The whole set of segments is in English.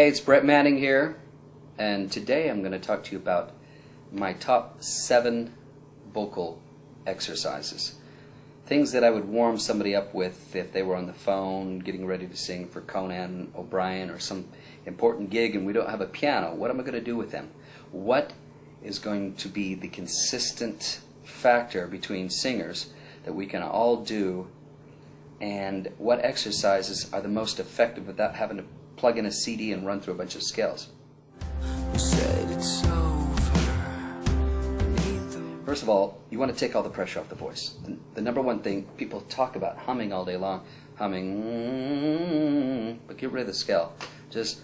Hey, it's Brett Manning here, and today I'm going to talk to you about my top 7 vocal exercises. Things that I would warm somebody up with if they were on the phone getting ready to sing for Conan O'Brien or some important gig and we don't have a piano. What am I going to do with them? What is going to be the consistent factor between singers that we can all do, and what exercises are the most effective without having to plug in a CD and run through a bunch of scales? First of all, you want to take all the pressure off the voice. The number one thing, people talk about humming all day long, humming, but get rid of the scale. Just,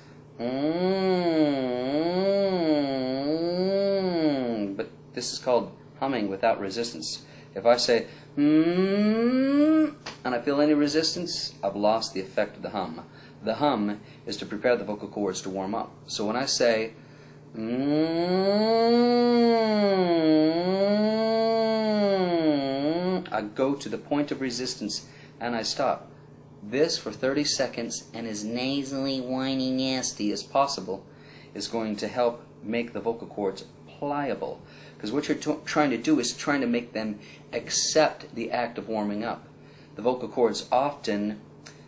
but this is called humming without resistance. If I say, and I feel any resistance, I've lost the effect of the hum. The hum is to prepare the vocal cords to warm up. So when I say, I go to the point of resistance and I stop. This for 30 seconds and as nasally, whiny, nasty as possible is going to help make the vocal cords pliable. Because what you're trying to do is trying to make them accept the act of warming up. The vocal cords often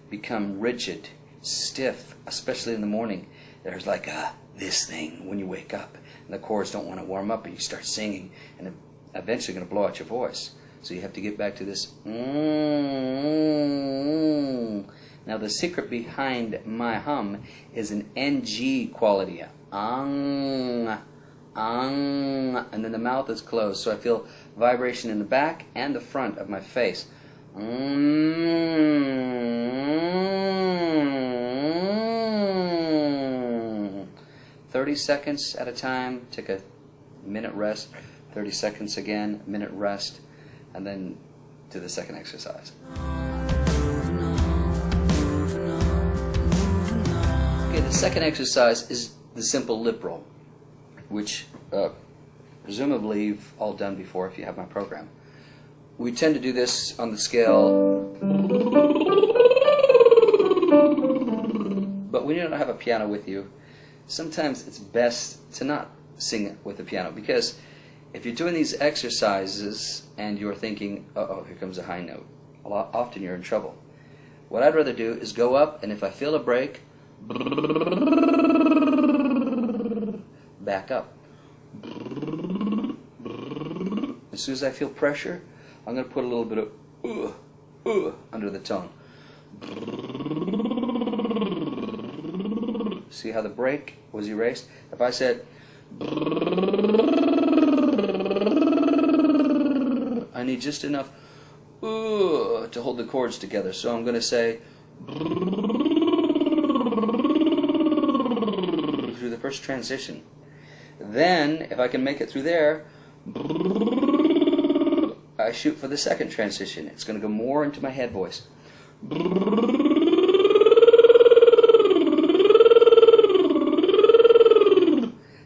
become rigid, stiff, especially in the morning. There's like this thing when you wake up, and the cords don't want to warm up, and you start singing, and eventually going to blow out your voice. So you have to get back to this. Now the secret behind my hum is an NG quality. And then the mouth is closed, so I feel vibration in the back and the front of my face. 30 seconds at a time, take a minute rest, 30 seconds again, minute rest, and then do the second exercise. Okay, the second exercise is the simple lip roll, which presumably you've all done before if you have my program. We tend to do this on the scale, but when you don't have a piano with you, sometimes it's best to not sing it with the piano, because if you're doing these exercises and you're thinking, uh-oh, here comes a high note, often you're in trouble. What I'd rather do is go up, and if I feel a break, back up. As soon as I feel pressure, I'm going to put a little bit of under the tone. See how the break was erased? If I said, I need just enough to hold the chords together. So I'm going to say, through the first transition. Then, if I can make it through there, I shoot for the second transition. It's going to go more into my head voice.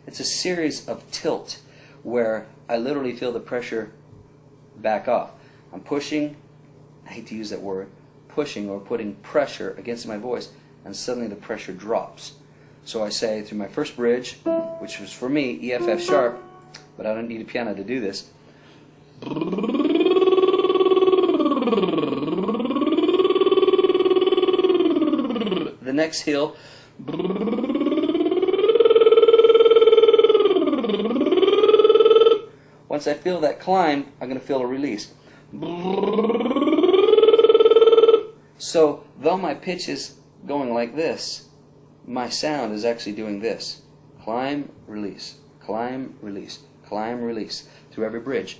It's a series of tilt where I literally feel the pressure back off. I'm pushing, I hate to use that word, pushing or putting pressure against my voice, and suddenly the pressure drops. So I say through my first bridge, which was for me E, F, F sharp, but I don't need a piano to do this. The next heel, once I feel that climb, I'm going to feel a release. So though my pitch is going like this, my sound is actually doing this. Climb, release, climb, release, climb, release, through every bridge.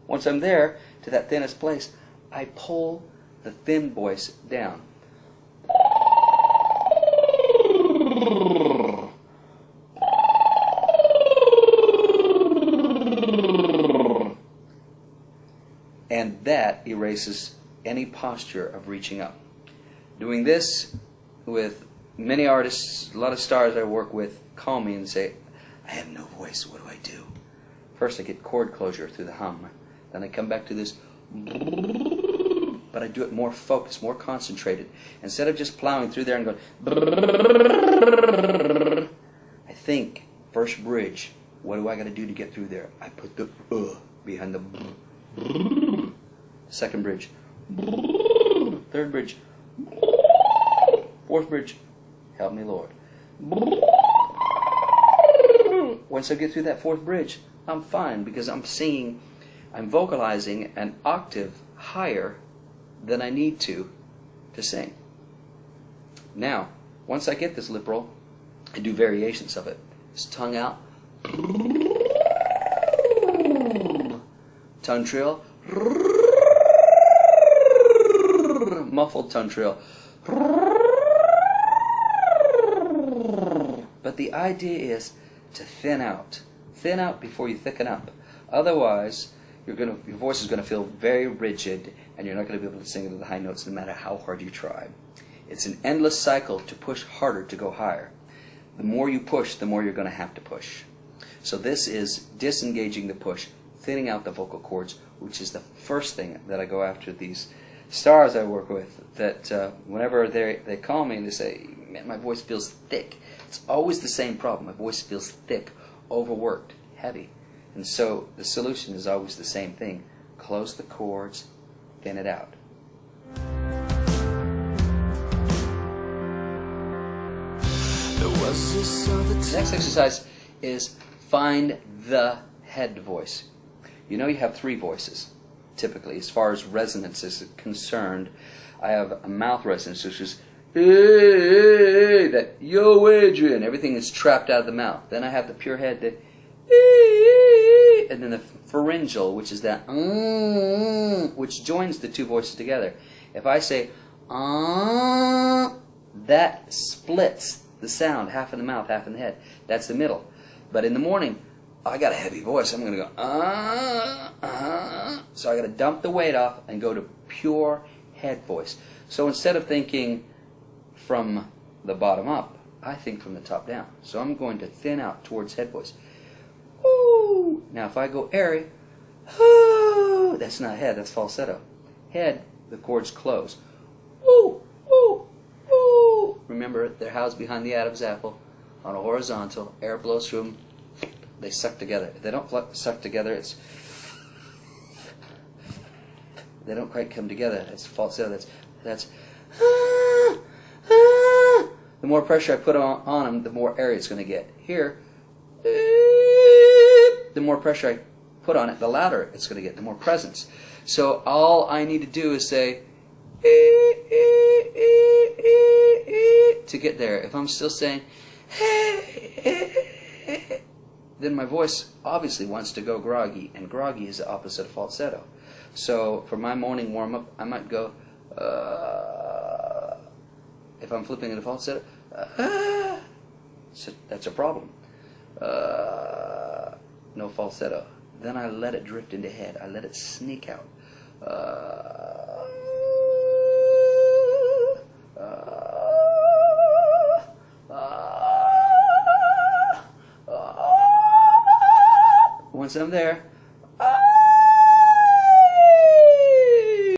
Once I'm there, to that thinnest place, I pull the thin voice down. And that erases any posture of reaching up. Doing this with many artists, a lot of stars I work with call me and say, I have no voice, what do I do? First I get chord closure through the hum, Then I come back to this, but I do it more focused, more concentrated. Instead of just plowing through there and going, I think, first bridge, what do I got to do to get through there? I put the behind the second bridge, third bridge, fourth bridge, help me Lord. Once I get through that fourth bridge, I'm fine because I'm singing, I'm vocalizing an octave higher than I need to sing. Now, once I get this lip roll, I do variations of it. It's tongue out, tongue trill, muffled tongue trill. But the idea is to thin out. Thin out before you thicken up. Otherwise, your voice is going to feel very rigid, and you're not going to be able to sing into the high notes no matter how hard you try. It's an endless cycle to push harder to go higher. The more you push, the more you're going to have to push. So this is disengaging the push, thinning out the vocal cords, which is the first thing that I go after these stars I work with, that whenever they call me and they say, man, my voice feels thick. It's always the same problem. My voice feels thick, overworked, heavy. And so the solution is always the same thing. Close the cords, thin it out. The next exercise is find the head voice. You know you have three voices, typically. As far as resonance is concerned, I have a mouth resonance, which is hey, that yo Adrian, everything is trapped out of the mouth. Then I have the pure head, the and then the pharyngeal, which is that which joins the two voices together. If I say that splits the sound, half in the mouth, half in the head. That's the middle. But in the morning, I got a heavy voice. I'm going to go so I got to dump the weight off and go to pure head voice. So instead of thinking from the bottom up, I think from the top down. So I'm going to thin out towards head voice. Woo! Now if I go airy, woo, that's not head, that's falsetto. Head, the chords close. Woo, woo, woo. Remember, they're housed behind the Adam's apple on a horizontal. Air blows through them. They suck together. If they don't suck together, it's they don't quite come together. It's falsetto. That's the more pressure I put on them, the more air it's going to get. Here, the more pressure I put on it, the louder it's going to get, the more presence. So all I need to do is say to get there. If I'm still saying then my voice obviously wants to go groggy, and groggy is the opposite of falsetto. So for my morning warm-up, I might go, if I'm flipping into falsetto, so that's a problem. No falsetto. Then I let it drift into head. I let it sneak out. Once I'm there,